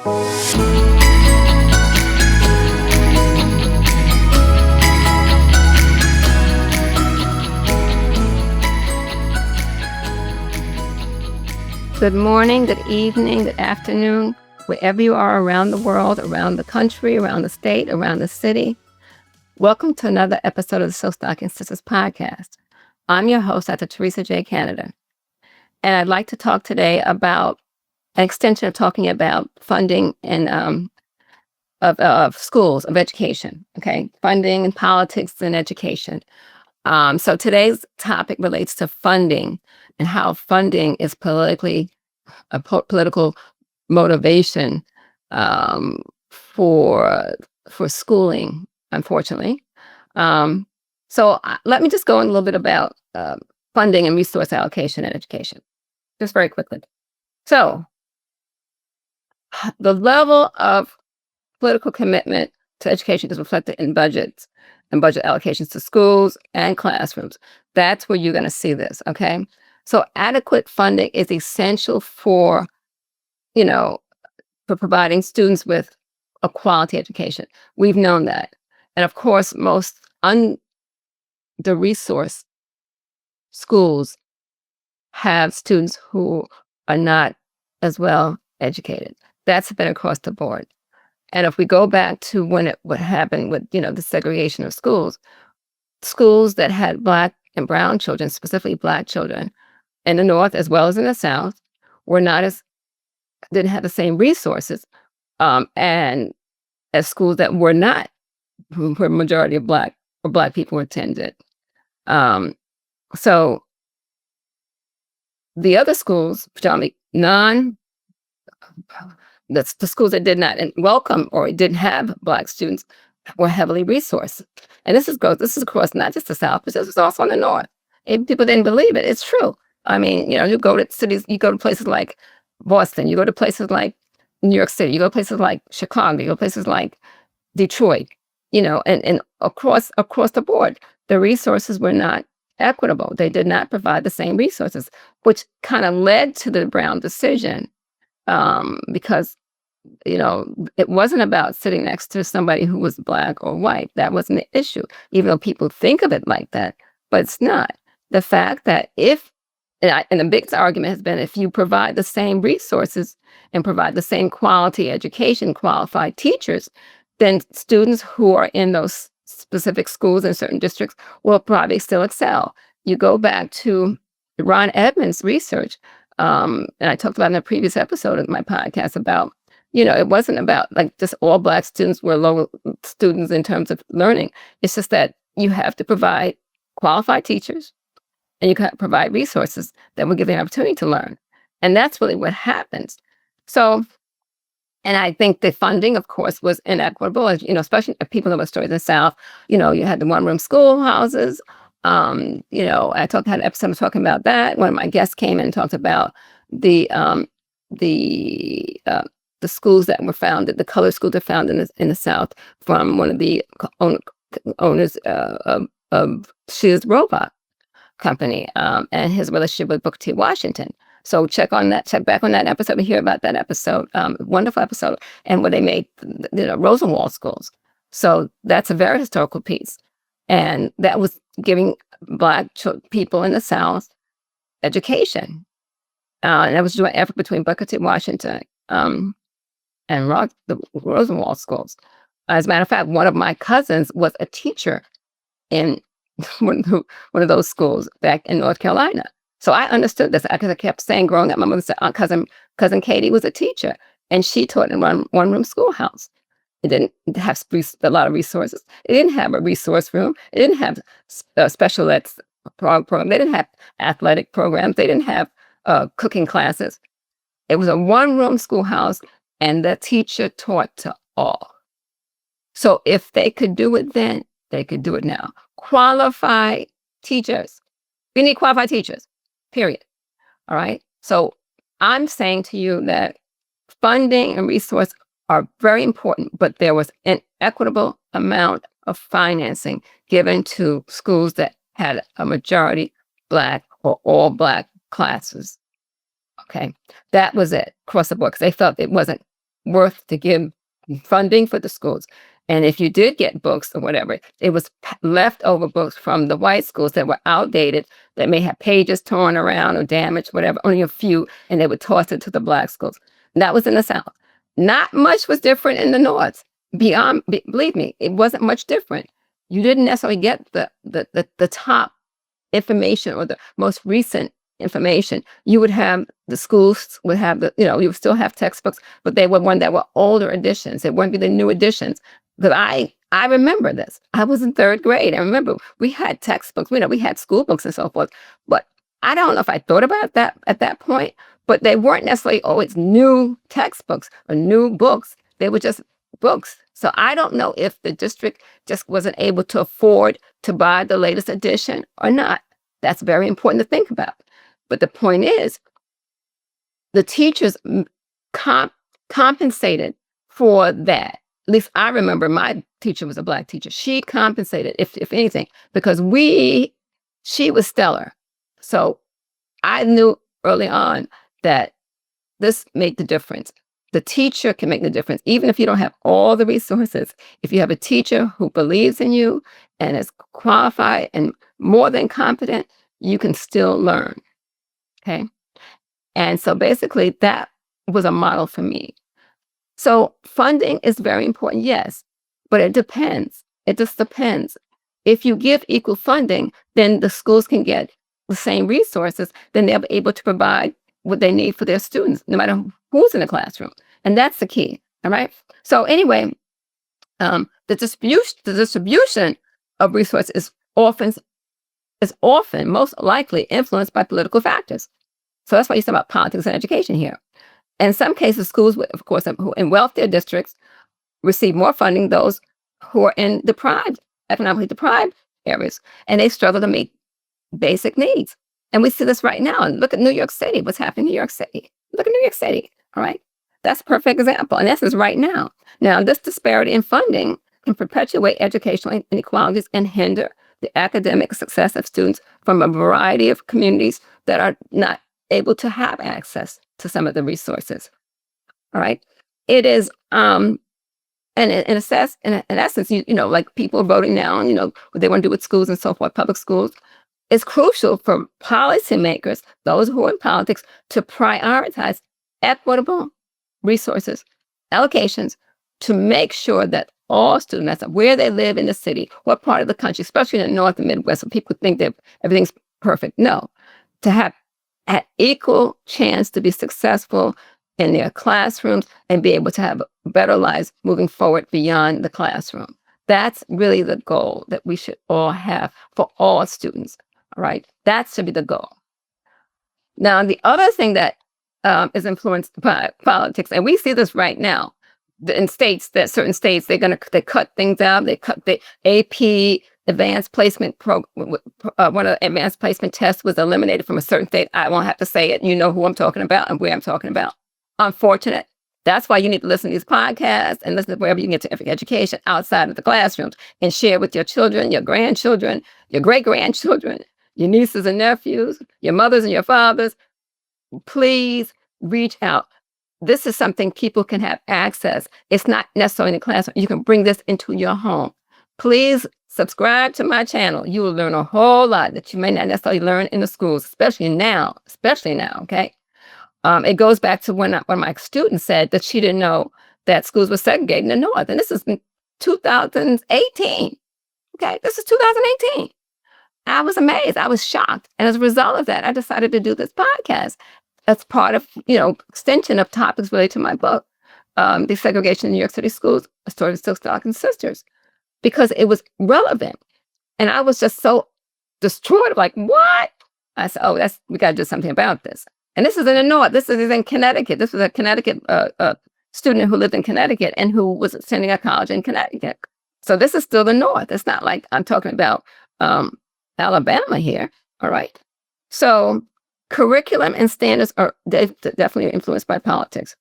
Good morning, good evening, good afternoon, wherever you are around the world, around the country, around the state, around the city. Welcome to another episode of the So Stocking Sisters podcast. I'm your host, Dr. Theresa J. Canada, and I'd like to talk today about an extension of talking about funding and of schools, of education, okay? Funding and politics and education. So today's topic relates to funding and how funding is political motivation for schooling, unfortunately. Let me just go in a little bit about funding and resource allocation in education, just very quickly. So the level of political commitment to education is reflected in budgets and budget allocations to schools and classrooms. That's where you're going to see this, okay? So adequate funding is essential for providing students with a quality education. We've known that. And of course, most under-resourced schools have students who are not as well educated. That's been across the board. And if we go back to what happened with, the segregation of schools that had Black and brown children, specifically Black children, in the North as well as in the South, didn't have the same resources, and as schools that were not, where majority of Black people attended. So the other schools, predominantly the schools that did not welcome or didn't have Black students, were heavily resourced. And this is across not just the South, but this was also in the North. People didn't believe it. It's true. I mean, you go to cities, you go to places like Boston, you go to places like New York City, you go to places like Chicago, you go to places like Detroit, and across the board, the resources were not equitable. They did not provide the same resources, which kind of led to the Brown decision, because, it wasn't about sitting next to somebody who was Black or white. That wasn't the issue, even though people think of it like that, but it's not. The fact that and the biggest argument has been, if you provide the same resources and provide the same quality education, qualified teachers, then students who are in those specific schools in certain districts will probably still excel. You go back to Ron Edmonds' research, and I talked about in a previous episode of my podcast about, it wasn't about like just all Black students were low students in terms of learning. It's just that you have to provide qualified teachers, and you can provide resources that will give them an opportunity to learn. And that's really what happens. So, and I think the funding, of course, was inequitable, as especially if people know about stories in the South. You had the one-room schoolhouses. I had an episode talking about that. One of my guests came in and talked about the schools that were founded, the color schools that were founded in the South from one of the owners of Sears Robot Company, and his relationship with Booker T. Washington. So check back on that episode and hear about that episode. Wonderful episode. And where they made Rosenwald schools. So that's a very historical piece. And that was giving Black people in the South education. And that was a joint effort between Booker T. Washington and the Rosenwald schools. As a matter of fact, one of my cousins was a teacher in one of those schools back in North Carolina. So I understood this because I kept saying growing up, my mother said, cousin Katie was a teacher, and she taught in one-room schoolhouse. It didn't have a lot of resources. It didn't have a resource room. It didn't have special ed program. They didn't have athletic programs. They didn't have cooking classes. It was a one-room schoolhouse, and the teacher taught to all. So if they could do it then, they could do it now. Qualified teachers. We need qualified teachers, period. All right? So I'm saying to you that funding and resource are very important, but there was an equitable amount of financing given to schools that had a majority Black or all Black classes. Okay? That was it across the board, because they felt it wasn't worth to give funding for the schools. And if you did get books or whatever, it was leftover books from the white schools that were outdated, that may have pages torn around or damaged, whatever, only a few, and they would toss it to the Black schools. And that was in the South. Not much was different in the North. Believe me, it wasn't much different. You didn't necessarily get the top information or the most recent information. You would have the schools would have you would still have textbooks, but they were one that were older editions. It wouldn't be the new editions. But I remember this. I was in third grade. I remember we had textbooks. We had school books and so forth. But I don't know if I thought about that at that point. But they weren't necessarily always new textbooks or new books. They were just books. So I don't know if the district just wasn't able to afford to buy the latest edition or not. That's very important to think about. But the point is, the teachers compensated for that. At least I remember my teacher was a Black teacher. She compensated, if anything, because she was stellar. So I knew early on that this made the difference. The teacher can make the difference, even if you don't have all the resources. If you have a teacher who believes in you and is qualified and more than competent, you can still learn. Okay. And so basically that was a model for me. So funding is very important, yes, but it depends. It just depends. If you give equal funding, then the schools can get the same resources, then they'll be able to provide what they need for their students, no matter who's in the classroom. And that's the key. All right. So anyway, the distribution of resources is often most likely influenced by political factors. So that's why you talk about politics and education here. In some cases, schools, of course, who in wealthier districts receive more funding, those who are in economically deprived areas, and they struggle to meet basic needs. And we see this right now. And look at New York City. What's happening in New York City? Look at New York City. All right. That's a perfect example. And this is right now. Now, this disparity in funding can perpetuate educational inequalities and hinder the academic success of students from a variety of communities that are not able to have access to some of the resources. All right. It is, and in essence, like people are voting now, what they want to do with schools and so forth, public schools. It's crucial for policymakers, those who are in politics, to prioritize equitable resources, allocations, to make sure that all students, where they live in the city, what part of the country, especially in the North and Midwest, where people think that everything's perfect. No, to have an equal chance to be successful in their classrooms and be able to have better lives moving forward beyond the classroom. That's really the goal that we should all have for all students. All right, that should be the goal. Now, the other thing that is influenced by politics, and we see this right now in certain states, they cut things out. They cut the AP advanced placement program. One of the advanced placement tests was eliminated from a certain state. I won't have to say it. You know who I'm talking about and where I'm talking about. Unfortunate. That's why you need to listen to these podcasts and listen to wherever you can get to education outside of the classrooms and share with your children, your grandchildren, your great-grandchildren, your nieces and nephews, your mothers and your fathers. Please reach out. This is something people can have access. It's not necessarily in the classroom. You can bring this into your home. Please subscribe to my channel. You will learn a whole lot that you may not necessarily learn in the schools, especially now, okay? It goes back to when one of my students said that she didn't know that schools were segregated in the North. And this is in 2018. Okay, this is 2018. I was amazed. I was shocked. And as a result of that, I decided to do this podcast as part of, extension of topics related to my book, The Segregation in New York City Schools, A Story of Silk Stock and Sisters, because it was relevant. And I was just so destroyed, like, what? I said, we got to do something about this. And this is in the North. This is in Connecticut. This was a Connecticut student who lived in Connecticut and who was attending a college in Connecticut. So this is still the North. It's not like I'm talking about Alabama here. All right. So curriculum and standards are definitely influenced by politics.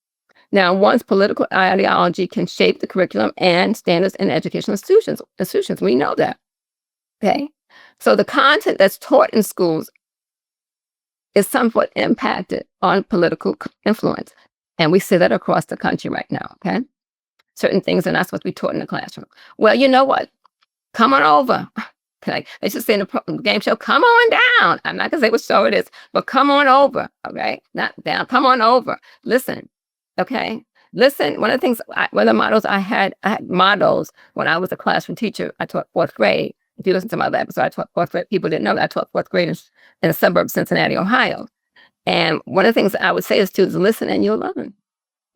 Now, one's political ideology can shape the curriculum and standards in educational institutions. We know that. Okay. So the content that's taught in schools is somewhat impacted on political influence. And we see that across the country right now, okay? Certain things are not supposed to be taught in the classroom. Well, you know what? Come on over. Like they should say in the game show, come on down. I'm not gonna say which show it is, but come on over. Okay, not down. Come on over. Listen. Okay, listen. One of the things, one of the models I had models when I was a classroom teacher. I taught fourth grade. If you listen to my other episode, I taught fourth grade. People didn't know that I taught fourth grade in the suburb of Cincinnati, Ohio. And one of the things I would say to students, listen and you'll learn.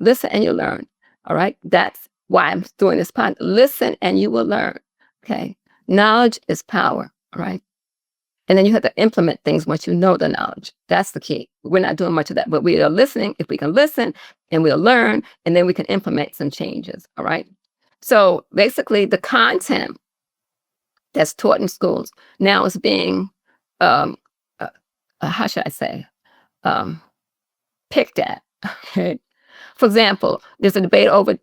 Listen and you'll learn. All right. That's why I'm doing this podcast. Listen and you will learn. Okay. Knowledge is power. All right. And then you have to implement things once you know the knowledge. That's the key. We're not doing much of that, but we are listening. If we can listen and we'll learn, and then we can implement some changes. All right. So basically, the content that's taught in schools now is being, how should I say, picked at. Okay. For example, there's a debate over,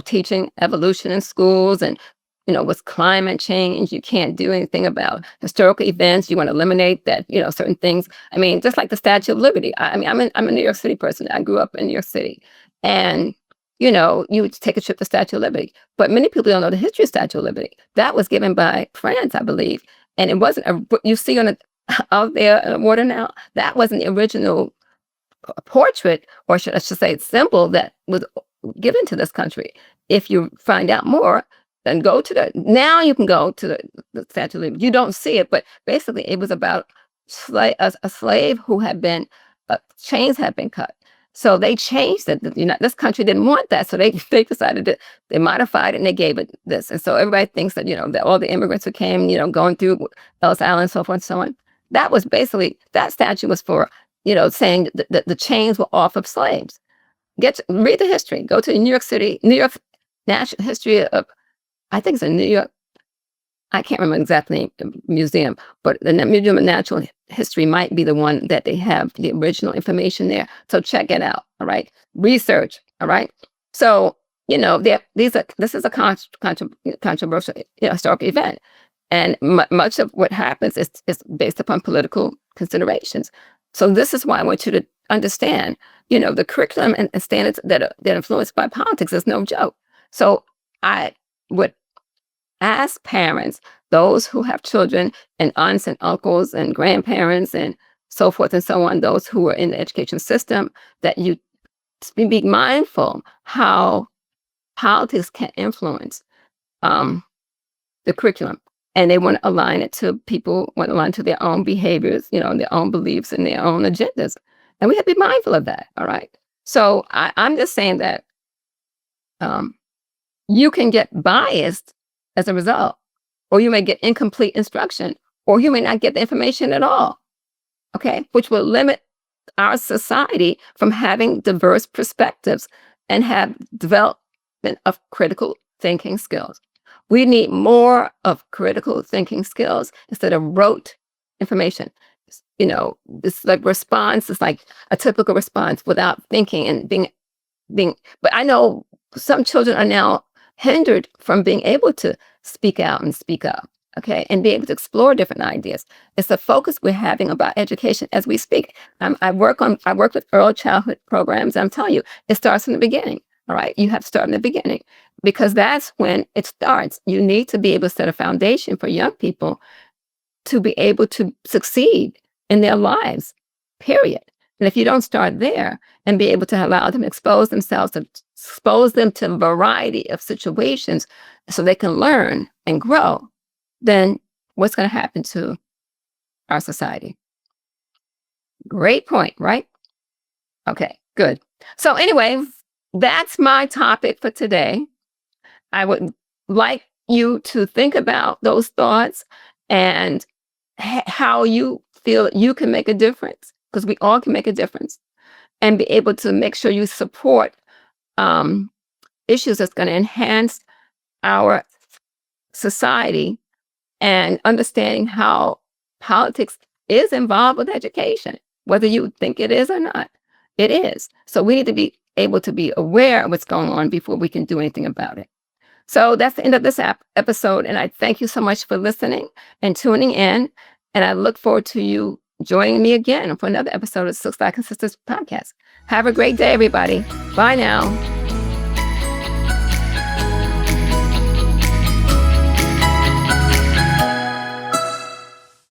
teaching evolution in schools and, with climate change, you can't do anything about historical events. You want to eliminate that, certain things. I mean, just like the Statue of Liberty. I'm a New York City person. I grew up in New York City. And, you would take a trip to Statue of Liberty. But many people don't know the history of Statue of Liberty. That was given by France, I believe. And it wasn't, you see out there in the water now, that wasn't the original portrait, or I should say symbol that was given to this country. If you find out more, then now you can go to the Statue of Liberty. You don't see it, but basically it was about a slave who had been, chains had been cut. So they changed it. This country didn't want that. So they decided that they modified it and they gave it this. And so everybody thinks that, that all the immigrants who came, going through Ellis Island and so forth and so on. That was basically, that statue was for, saying that the chains were off of slaves. Read the history. Go to New York National History of, I think it's a New York, I can't remember exactly museum, but the Museum of Natural History might be the one that they have the original information there. So check it out. All right. Research. All right. So, this is a controversial historical event. And much of what happens is based upon political considerations. So this is why I want you to understand, the curriculum and standards that are influenced by politics is no joke. So I would ask parents, those who have children and aunts and uncles and grandparents and so forth and so on, those who are in the education system, that you be mindful how politics can influence the curriculum. And they want to align it to their own behaviors, their own beliefs and their own agendas. And we have to be mindful of that. All right. So I'm just saying that you can get biased as a result, or you may get incomplete instruction, or you may not get the information at all. Okay. Which will limit our society from having diverse perspectives and have development of critical thinking skills. We need more of critical thinking skills instead of rote information. This like response is like a typical response without thinking and being. But I know some children are now hindered from being able to speak out and speak up, okay, and be able to explore different ideas. It's the focus we're having about education as we speak. I work with early childhood programs. I'm telling you, it starts from the beginning. All right, you have to start in the beginning because that's when it starts. You need to be able to set a foundation for young people to be able to succeed in their lives, period. And if you don't start there and be able to allow them to expose them to a variety of situations so they can learn and grow, then what's going to happen to our society? Great point, right? Okay, good. So anyway, that's my topic for today. I would like you to think about those thoughts and how you feel you can make a difference, because we all can make a difference, and be able to make sure you support issues that's going to enhance our society, and understanding how politics is involved with education, whether you think it is or not. It is. So we need to be able to be aware of what's going on before we can do anything about it. So that's the end of this episode. And I thank you so much for listening and tuning in. And I look forward to you joining me again for another episode of Six Black and Sisters podcast. Have a great day, everybody. Bye now.